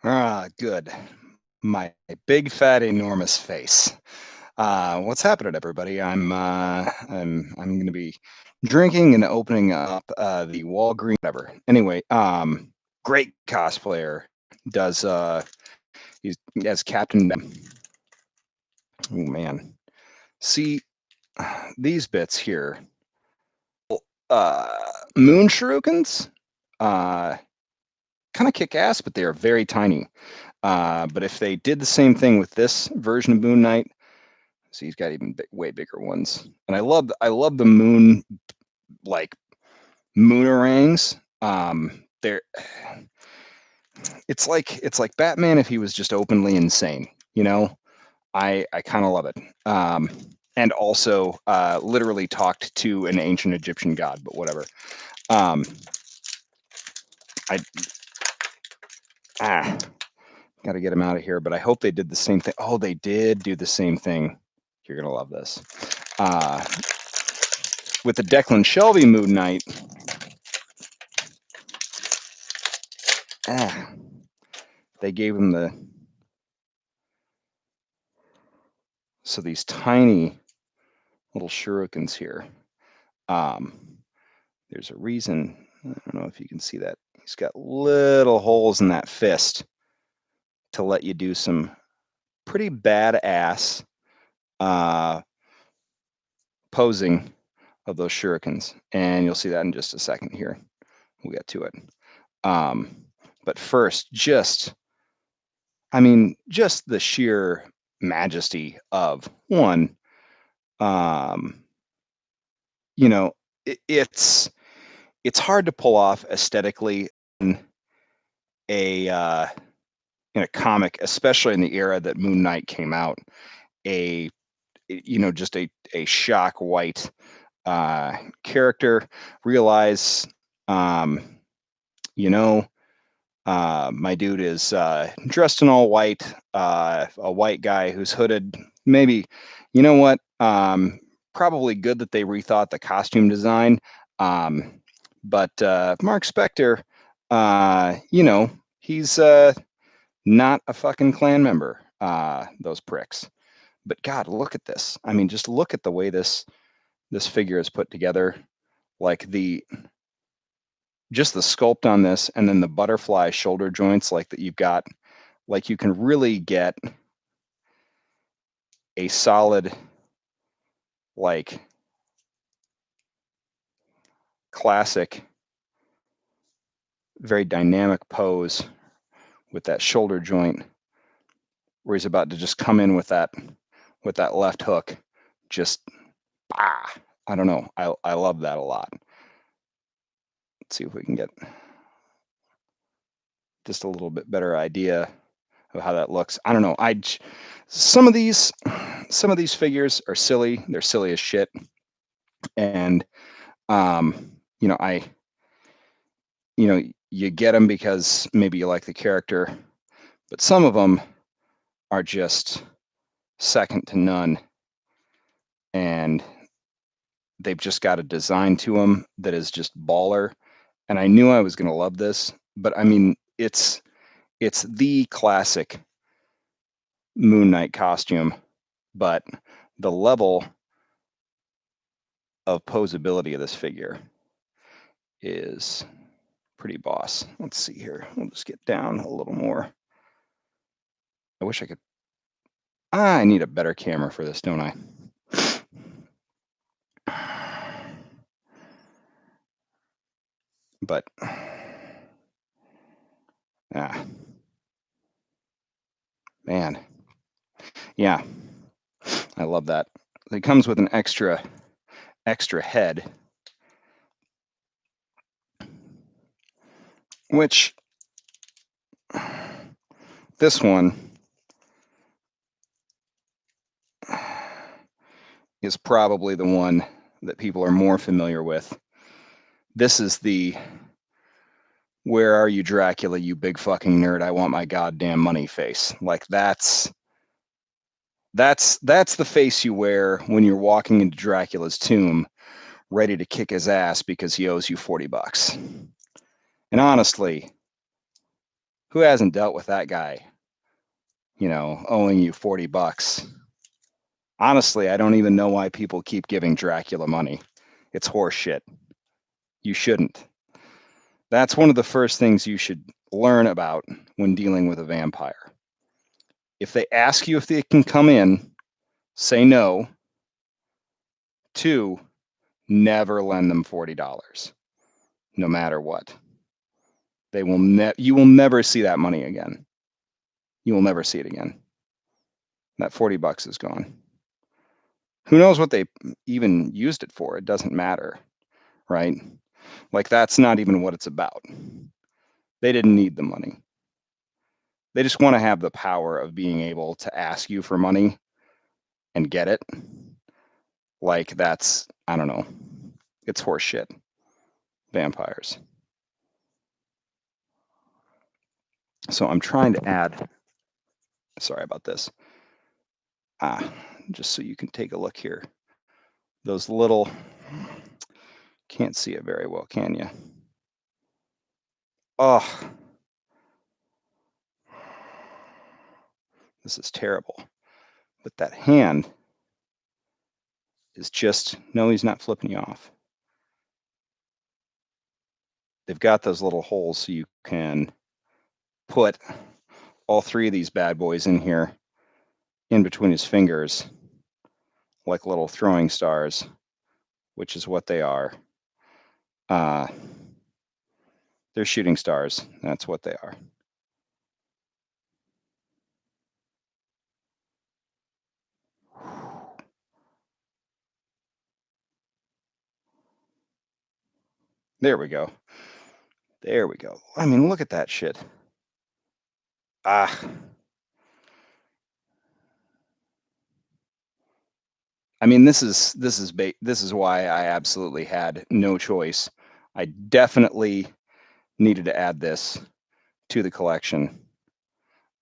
Ah, good. My big fat enormous face. What's happening, everybody? I'm gonna be drinking and opening up the Walgreens, whatever. Anyway, great cosplayer. Does he's as Captain. Oh man, see these bits here. Uh, Moon shurikens. Uh, Kind of kick ass, but they are very tiny. But if they did the same thing with this version of Moon Knight, see, he's got even way bigger ones. And I love the moon, like moonerangs. They're it's like Batman if he was just openly insane. You know, I kind of love it. And also literally talked to an ancient Egyptian god, but whatever. Um, I ah, got to get him out of here. But I hope they did the same thing. Oh, they did do the same thing. You're gonna love this. Uh, with the Declan Shelby Moon Knight, ah, they gave him these tiny little shurikens here. Um, there's a reason. I don't know if you can see that. He's got little holes in that fist to let you do some pretty badass uh, posing of those shurikens, and you'll see that in just a second here. We'll get to it. But first, just the sheer majesty of one. Um, you know, it's hard to pull off aesthetically in a uh, in a comic, especially in the era that Moon Knight came out. Just a shock white character. Realize, um, you know, my dude is dressed in all white, a white guy who's hooded. Maybe, you know what? Probably good that they rethought the costume design. Um, but Mark Spector, he's not a fucking Klan member. Those pricks. But God, look at this. I mean, just look at the way this figure is put together. Like just the sculpt on this, and then the butterfly shoulder joints, like that you've got. Like you can really get a solid, like classic, very dynamic pose with that shoulder joint where he's about to just come in with that left hook. Just I don't know. I love that a lot. Let's see if we can get just a little bit better idea of how that looks. I don't know. Some of these figures are silly. They're silly as shit. And I you get them because maybe you like the character, but some of them are just second to none, and they've just got a design to them that is just baller. And I knew I was going to love this, but I mean, it's the classic Moon Knight costume, but the level of posability of this figure is pretty boss. Let's see here. We'll just get down a little more. I wish I could. I need a better camera for this, don't I? But man, yeah, I love that. It comes with an extra head, which this one is probably the one that people are more familiar with. This is the "Where are you, Dracula, you big fucking nerd? I want my goddamn money" face. Like that's the face you wear when you're walking into Dracula's tomb, ready to kick his ass because he owes you $40. And honestly, Who hasn't dealt with that guy, owing you 40 bucks? Honestly, I don't even know why people keep giving Dracula money. It's horseshit. You shouldn't. That's one of the first things you should learn about when dealing with a vampire. If they ask you if they can come in, say no. 2, never lend them $40, no matter what. You will never see that money again. You will never see it again. That 40 bucks is gone. Who knows what they even used it for? It doesn't matter, right? Like, that's not even what it's about. They didn't need the money. They just want to have the power of being able to ask you for money and get it. Like, that's, I don't know. It's horseshit. Vampires. So I'm trying to add, sorry about this. Just so you can take a look here. Those little, can't see it very well, can you? Oh, this is terrible. But that hand is just, no, he's not flipping you off. They've got those little holes so you can put all 3 of these bad boys in here, in between his fingers, like little throwing stars, which is what they are. They're shooting stars. That's what they are. There we go. There we go. I mean, look at that shit. I mean, this is why I absolutely had no choice. I definitely needed to add this to the collection.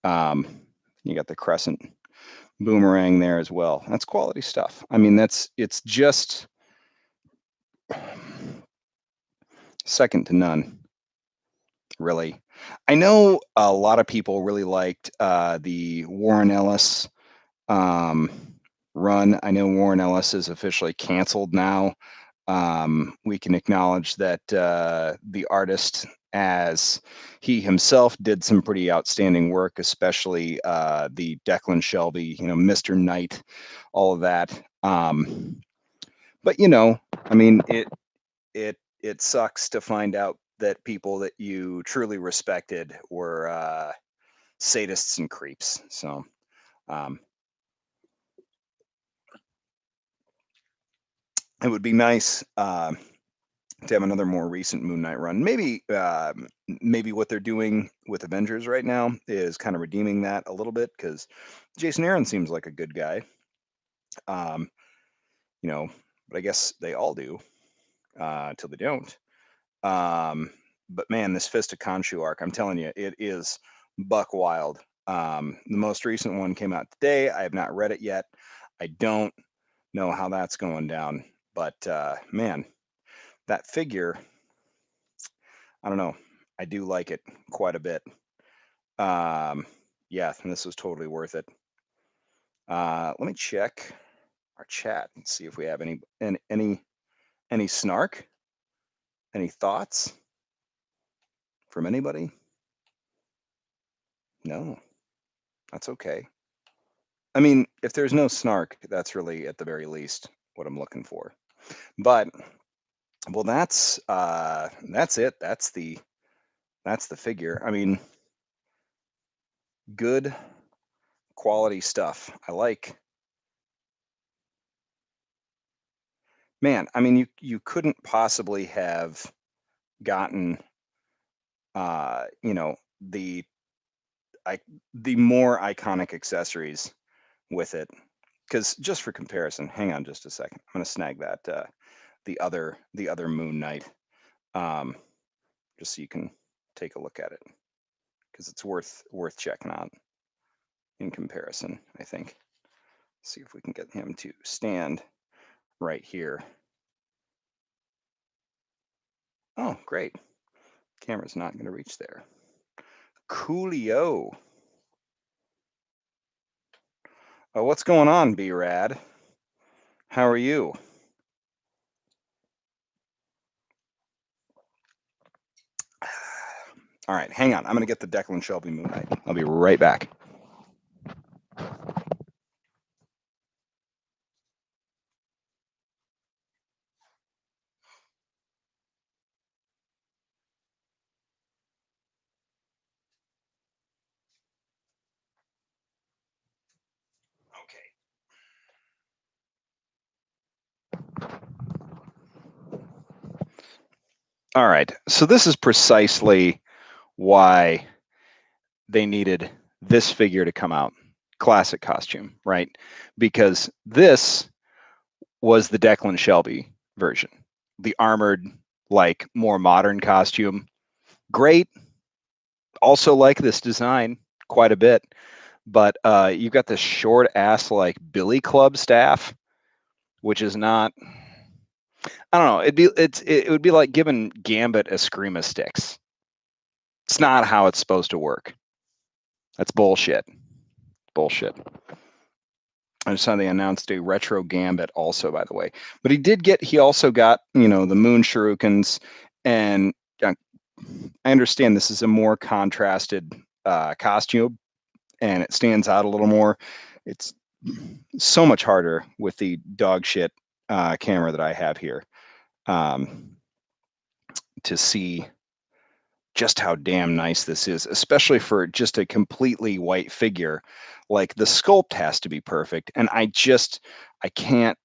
You got the crescent boomerang there as well. That's quality stuff. I mean, it's just second to none, really. I know a lot of people really liked the Warren Ellis run. I know Warren Ellis is officially canceled now. We can acknowledge that the artist, as he himself did some pretty outstanding work, especially the Declan Shelby, Mr. Knight, all of that. But I mean, it sucks to find out that people that you truly respected were sadists and creeps. So. It would be nice to have another more recent Moon Knight run. Maybe what they're doing with Avengers right now is kind of redeeming that a little bit, because Jason Aaron seems like a good guy. Um, but I guess they all do till they don't. But man, this Fist of Khonshu arc, I'm telling you, it is buck wild. The most recent one came out today. I have not read it yet. I don't know how that's going down, but man, that figure, I don't know. I do like it quite a bit. Yeah, and this was totally worth it. Let me check our chat and see if we have any snark, any thoughts from anybody. No, that's okay. I mean, if there's no snark, that's really at the very least what I'm looking for. But well, that's it. That's the figure. I mean, good quality stuff. I like. Man, I mean, you couldn't possibly have gotten the the more iconic accessories with it. Because just for comparison, hang on just a second. I'm gonna snag that the other Moon Knight, um, just so you can take a look at it, because it's worth checking out in comparison, I think. See if we can get him to stand right here. Oh, great. Camera's not going to reach there. Coolio. What's going on, B-Rad? How are you? All right, hang on. I'm going to get the Declan Shelby Moon Knight. I'll be right back. Okay. All right. So this is precisely why they needed this figure to come out. Classic costume, right? Because this was the Declan Shelby version. The armored, like more modern costume. Great. Also like this design quite a bit. But you've got this short ass like Billy Club staff, which is not. I don't know. It would be like giving Gambit a Screama sticks. It's not how it's supposed to work. That's bullshit. Bullshit. I just saw they announced a retro Gambit also, by the way. But he also got, the Moon Shurikens. And I understand this is a more contrasted costume and it stands out a little more. It's so much harder with the dog shit camera that I have here um, to see just how damn nice this is, especially for just a completely white figure. Like the sculpt has to be perfect, and I can't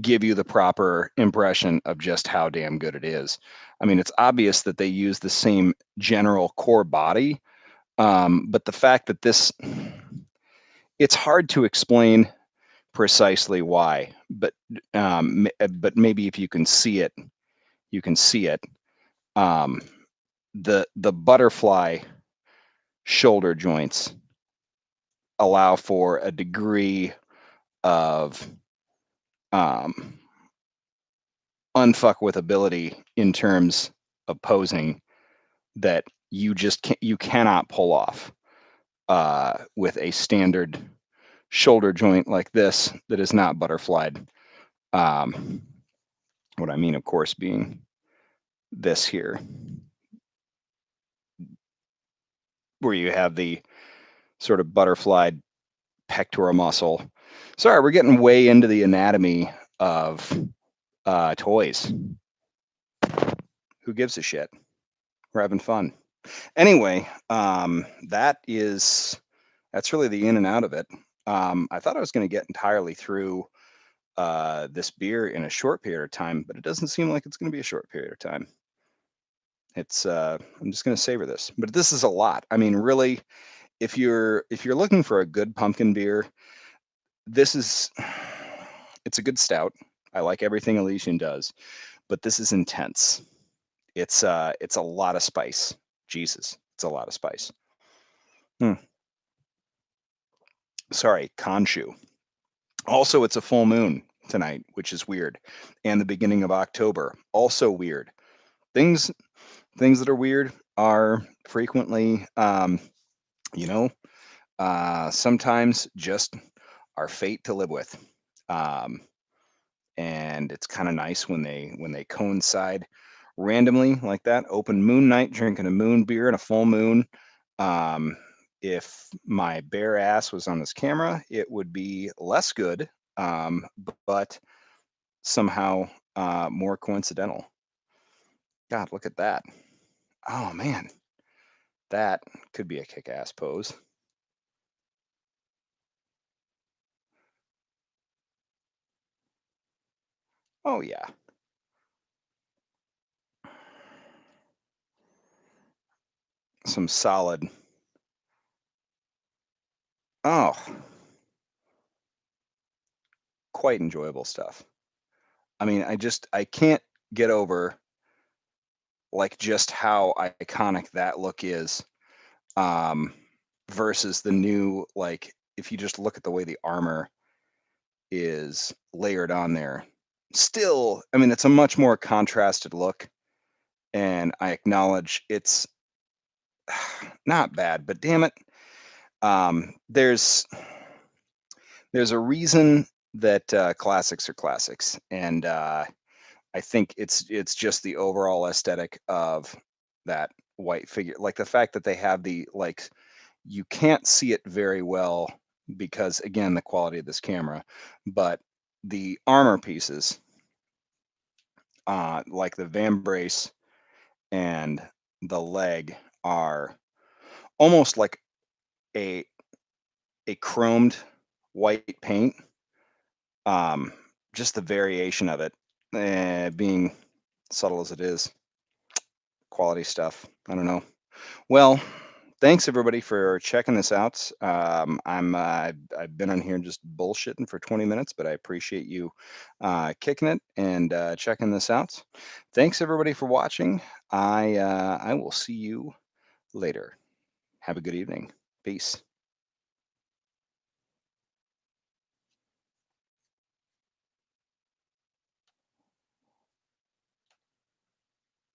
give you the proper impression of just how damn good it is. I mean, it's obvious that they use the same general core body, but the fact that it's hard to explain precisely why, but maybe if you can see it, you can see it. Um, the butterfly shoulder joints allow for a degree of um, unfuck with ability in terms of posing that you cannot pull off with a standard shoulder joint like this that is not butterflied. Um, what I mean, of course, being this here, where you have the sort of butterflied pectoral muscle. Sorry, we're getting way into the anatomy of toys. Who gives a shit? We're having fun. Anyway, that's really the in and out of it. I thought I was going to get entirely through this beer in a short period of time, but it doesn't seem like it's going to be a short period of time. I'm just going to savor this, but this is a lot. I mean, really, if you're looking for a good pumpkin beer, this is it's a good stout. I like everything Elysian does, but this is intense. It's a lot of spice. Jesus, it's a lot of spice. Hmm. Sorry, Khonshu. Also, it's a full moon tonight, which is weird, and the beginning of October, also weird. Things things that are weird are frequently, you know, sometimes just our fate to live with. Um, and it's kind of nice when they coincide randomly like that. Open moon night, drinking a moon beer and a full moon. Um, if my bare ass was on this camera, it would be less good, but somehow more coincidental. God, look at that. Oh man, that could be a kick-ass pose. Oh yeah, some solid. Oh, quite enjoyable stuff. I mean, I can't get over like just how iconic that look is um versus the new, like if you just look at the way the armor is layered on there. Still, I mean, it's a much more contrasted look, and I acknowledge not bad, but damn it, um, there's there's a reason that classics are classics, and I think it's just the overall aesthetic of that white figure, like the fact that they have the like you can't see it very well because again the quality of this camera, but the armor pieces, like the van brace and the leg, are almost like a chromed white paint. Um, just the variation of it, being subtle as it is, quality stuff. I don't know. Well, thanks everybody for checking this out. I've been on here just bullshitting for 20 minutes, but I appreciate you kicking it and checking this out. Thanks everybody for watching. I will see you later. Have a good evening. Peace.